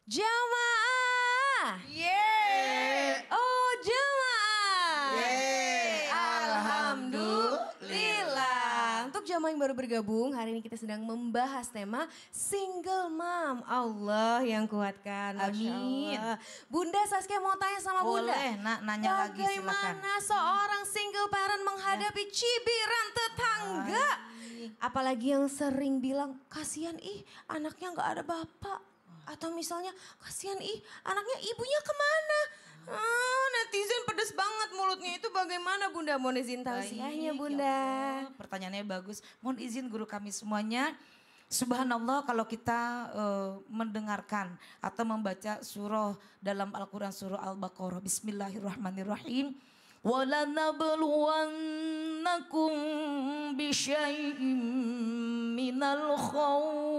Jamaah. Yeay. Oh jamaah. Yeay. Alhamdulillah. Untuk jamaah yang baru bergabung, hari ini kita sedang membahas tema single mom. Allah yang kuatkan. Masya Amin. Allah. Bunda Saskia mau tanya sama Bunda. Boleh, nak, nanya lagi, silakan. Bagaimana seorang single parent menghadapi cibiran tetangga? Apalagi yang sering bilang, kasihan anaknya gak ada bapak. Atau misalnya, kasihan anaknya ibunya kemana? Netizen pedes banget mulutnya, itu bagaimana Bunda? Mohon izin tausiahnya Bunda. Ya Allah, pertanyaannya bagus. Mohon izin guru kami semuanya. Subhanallah, kalau kita mendengarkan atau membaca surah dalam Al-Quran surah Al-Baqarah. Bismillahirrahmanirrahim. وَلَنَبْلُوَنَّكُمْ بِشَيْءٍ مِّنَ الْخَوْفِ.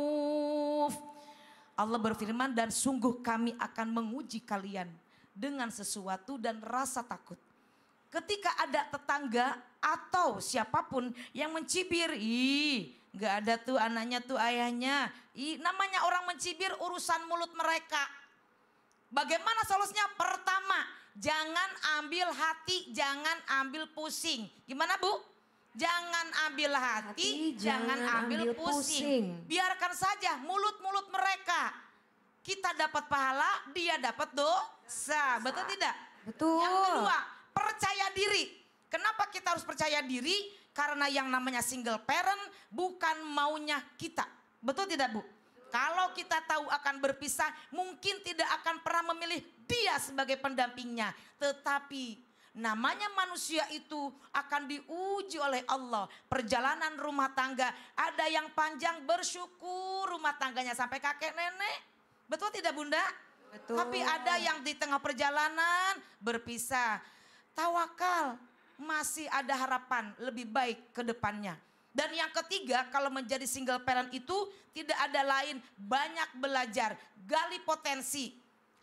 Allah berfirman, dan sungguh kami akan menguji kalian dengan sesuatu dan rasa takut. Ketika ada tetangga atau siapapun yang mencibir, gak ada tuh anaknya tuh ayahnya. Namanya orang mencibir urusan mulut mereka. Bagaimana solusinya? Pertama, jangan ambil hati, jangan ambil pusing. Gimana Bu? Jangan ambil hati, jangan ambil pusing. Biarkan saja mulut-mulut mereka. Kita dapat pahala, dia dapat dosa. Betul tidak? Betul. Yang kedua, percaya diri. Kenapa kita harus percaya diri? Karena yang namanya single parent bukan maunya kita. Betul tidak Bu? Kalau kita tahu akan berpisah, mungkin tidak akan pernah memilih dia sebagai pendampingnya. Tetapi namanya manusia itu akan diuji oleh Allah. Perjalanan rumah tangga, ada yang panjang, bersyukur rumah tangganya sampai kakek nenek. Betul tidak Bunda? Betul. Tapi ada yang di tengah perjalanan berpisah. Tawakal, masih ada harapan lebih baik ke depannya. Dan yang ketiga, kalau menjadi single parent itu tidak ada lain, banyak belajar, gali potensi.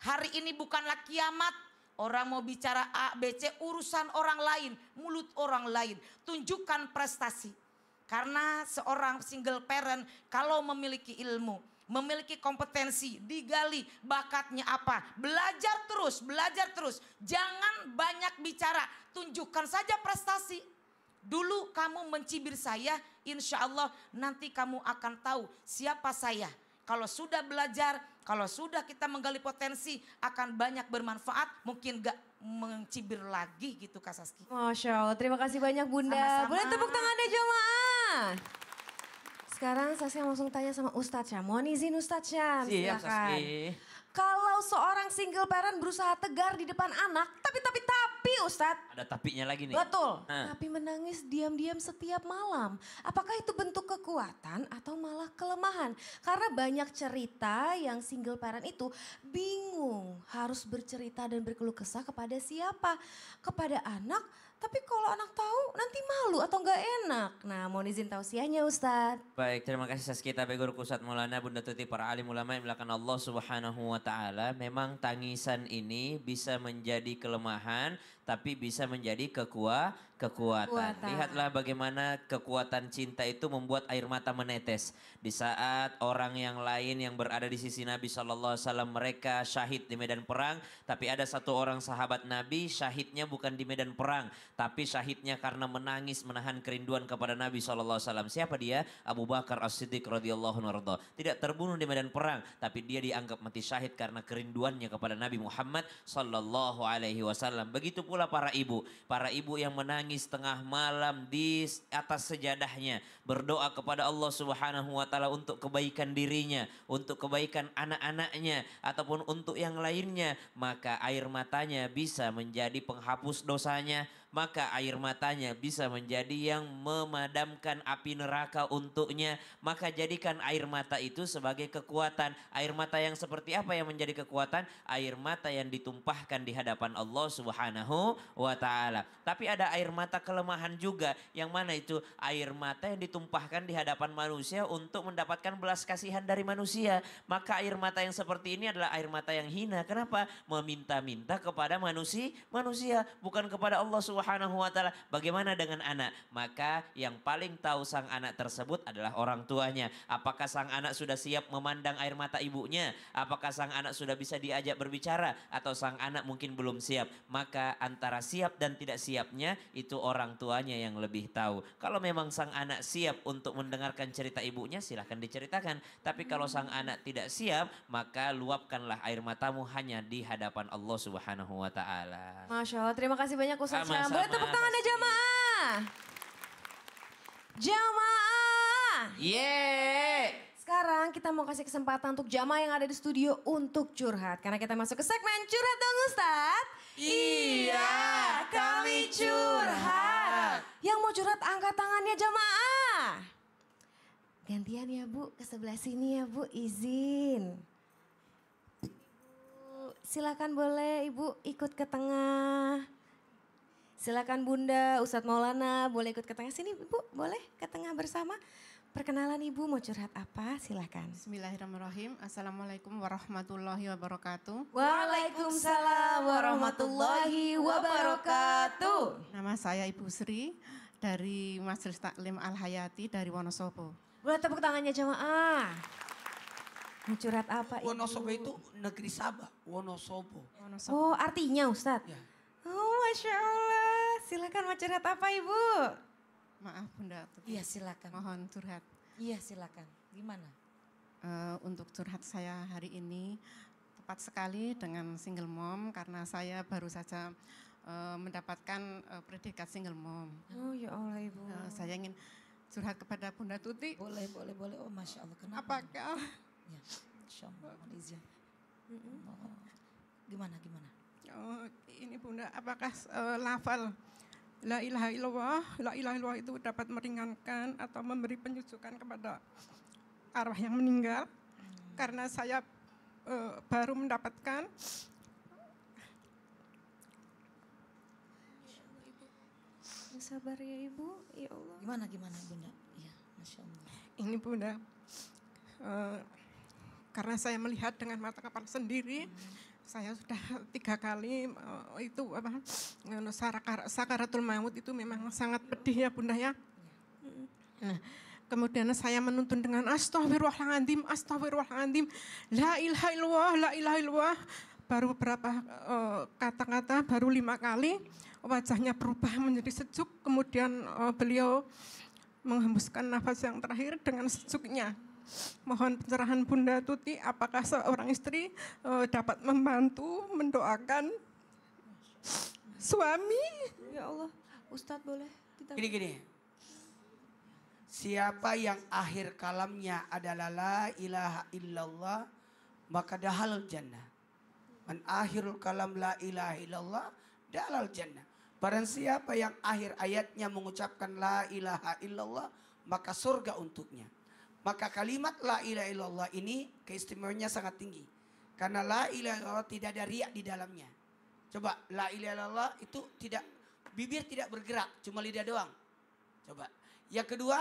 Hari ini bukanlah kiamat, orang mau bicara A, B, C, urusan orang lain, mulut orang lain. Tunjukkan prestasi. Karena seorang single parent kalau memiliki ilmu, memiliki kompetensi, digali bakatnya apa. Belajar terus. Jangan banyak bicara, tunjukkan saja prestasi. Dulu kamu mencibir saya, insya Allah nanti kamu akan tahu siapa saya. Kalau sudah belajar, kalau sudah kita menggali potensi, akan banyak bermanfaat, mungkin gak mencibir lagi gitu Kak Saski. Masya Allah, terima kasih banyak Bunda. Sama-sama. Boleh tepuk tangannya jemaah. Sekarang Saskia langsung tanya sama Ustadz Syam. Mohon izin Ustadz Syam, Siap, silakan. Saski. Kalau seorang single parent berusaha tegar di depan anak, tapi Ustadz. Ada tapinya lagi nih. Betul. Nah. Tapi menangis diam-diam setiap malam. Apakah itu bentuk kekuatan atau malah kelemahan? Karena banyak cerita yang single parent itu bingung harus bercerita dan berkeluh kesah kepada siapa. Kepada anak, tapi kalau anak tahu nanti malu atau nggak enak. Nah, mohon izin tausiahnya Ustadz. Baik, terima kasih Saskia Tabe Guru Ustadz Maulana, Bunda Tuti, para alim ulama yang dimuliakan Allah Subhanahu wa taala. Memang tangisan ini bisa menjadi kelemahan tapi bisa menjadi kekuatan. Lihatlah bagaimana kekuatan cinta itu membuat air mata menetes. Di saat orang yang lain yang berada di sisi Nabi SAW mereka syahid di medan perang. Tapi ada satu orang sahabat Nabi syahidnya bukan di medan perang. Tapi syahidnya karena menangis menahan kerinduan kepada Nabi SAW. Siapa dia? Abu Bakar As-Siddiq radhiyallahu anhu. Tidak terbunuh di medan perang. Tapi dia dianggap mati syahid karena kerinduannya kepada Nabi Muhammad SAW. Begitu pula para ibu yang menangis tengah malam di atas sejadahnya berdoa kepada Allah Subhanahu wa taala untuk kebaikan dirinya, untuk kebaikan anak-anaknya ataupun untuk yang lainnya, maka air matanya bisa menjadi penghapus dosanya, maka air matanya bisa menjadi yang memadamkan api neraka untuknya. Maka jadikan air mata itu sebagai kekuatan. Air mata yang seperti apa yang menjadi kekuatan? Air mata yang ditumpahkan di hadapan Allah Subhanahu wa taala. Tapi ada air mata kelemahan juga, yang mana itu air mata yang ditumpahkan di hadapan manusia untuk mendapatkan belas kasihan dari manusia. Maka air mata yang seperti ini adalah air mata yang hina. Kenapa? Meminta-minta kepada manusia, bukan kepada Allah Subhanahu Subhanahu wa taala. Bagaimana dengan anak? Maka yang paling tahu sang anak tersebut adalah orang tuanya. Apakah sang anak sudah siap memandang air mata ibunya? Apakah sang anak sudah bisa diajak berbicara? Atau sang anak mungkin belum siap? Maka antara siap dan tidak siapnya itu orang tuanya yang lebih tahu. Kalau memang sang anak siap untuk mendengarkan cerita ibunya, silahkan diceritakan. Tapi kalau sang anak tidak siap, maka luapkanlah air matamu hanya di hadapan Allah Subhanahu wa taala. Masya Allah, terima kasih banyak Ustaz Syam. Sama-sama. Boleh tepuk tangannya jamaah. Jamaah. Yeay! Sekarang kita mau kasih kesempatan untuk jamaah yang ada di studio untuk curhat. Karena kita masuk ke segmen Curhat dong Ustaz. Iya, kami curhat. Yang mau curhat angkat tangannya jamaah. Gantian ya Bu, ke sebelah sini ya Bu, izin. Silakan boleh Ibu ikut ke tengah. Silakan Bunda, Ustadz Maulana boleh ikut ke tengah. Sini Ibu, boleh ke tengah bersama. Perkenalan Ibu mau curhat apa? Silakan. Bismillahirrahmanirrahim. Assalamualaikum warahmatullahi wabarakatuh. Waalaikumsalam warahmatullahi wabarakatuh. Nama saya Ibu Sri dari Majelis Taklim Al Hayati dari Wonosobo. Boleh tepuk tangannya jamaah. Mau curhat apa Ibu? Wonosobo itu negeri Sabah, Wonosobo. Oh artinya Ustadz? Ya. Oh Masya Allah. Silakan mau curhat apa Ibu? Maaf Bunda, Iya silakan. mohon curhat. Iya silakan. Gimana? Untuk curhat saya hari ini tepat sekali dengan single mom karena saya baru saja mendapatkan predikat single mom. Oh ya Allah Ibu. Saya ingin curhat kepada Bunda Tuti. Boleh. Oh Masya Allah. Kenapa? Apakah Ya, Masya Allah. Mohon izin. Oh, gimana? ini Bunda, apakah lafal La ilaha illallah itu dapat meringankan atau memberi penyusukan kepada arwah yang meninggal? Karena saya baru mendapatkan Sabar ya Ibu, ya Allah. Gimana Bunda? Iya, Masya Allah. ini Bunda, karena saya melihat dengan mata kepala sendiri, saya sudah 3 kali itu sakaratul maut itu memang sangat pedih ya Bunda ya. Nah, kemudian saya menuntun dengan astagfirullahaladzim, la ilaha illallah. Baru beberapa kata-kata, baru 5 kali wajahnya berubah menjadi sejuk. Kemudian beliau menghembuskan nafas yang terakhir dengan sejuknya. Mohon pencerahan Bunda Tuti, apakah seorang istri dapat membantu mendoakan suami? Ya Allah, Ustadz boleh kita. Gini. Siapa yang akhir kalamnya adalah la ilaha illallah, maka dahal jannah. Man akhirul kalam la ilaha illallah, dahal jannah. Barang siapa yang akhir ayatnya mengucapkan la ilaha illallah, maka surga untuknya. Maka kalimat la ilaha illallah ini keistimewaannya sangat tinggi. Karena la ilaha illallah tidak ada riak di dalamnya. Coba la ilaha illallah itu tidak, bibir tidak bergerak, cuma lidah doang. Coba. Yang kedua,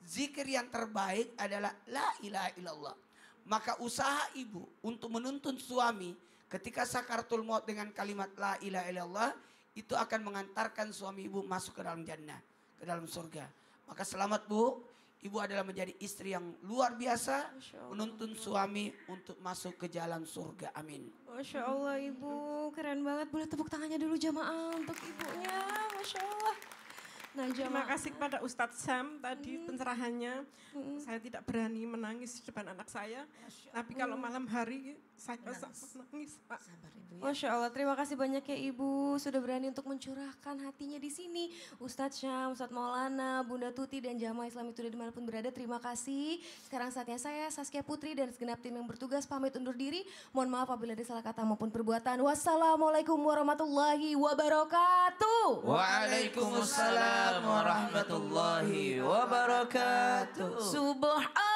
zikir yang terbaik adalah la ilaha illallah. Maka usaha ibu untuk menuntun suami ketika sakaratul maut dengan kalimat la ilaha illallah itu akan mengantarkan suami ibu masuk ke dalam jannah, ke dalam surga. Maka selamat Bu. Ibu adalah menjadi istri yang luar biasa, menuntun suami untuk masuk ke jalan surga. Amin. Masya Allah Ibu, keren banget. Boleh tepuk tangannya dulu jamaah untuk ibunya. Masya Allah. Nah, Terima kasih kepada Ustadz Syam tadi pencerahannya. Saya tidak berani menangis di depan anak saya. Tapi kalau malam hari saya menangis, Pak. Sabar Ibu ya. Masya Allah, terima kasih banyak ya Ibu sudah berani untuk mencurahkan hatinya di sini. Ustadz Syam, Ustadz Maulana, Bunda Tuti dan jamaah Islam itu dimanapun berada, terima kasih. Sekarang saatnya saya Saskia Putri dan segenap tim yang bertugas pamit undur diri. Mohon maaf apabila ada salah kata maupun perbuatan. Wassalamualaikum warahmatullahi wabarakatuh. Waalaikumsalam warahmatullahi wabarakatuh. Subhan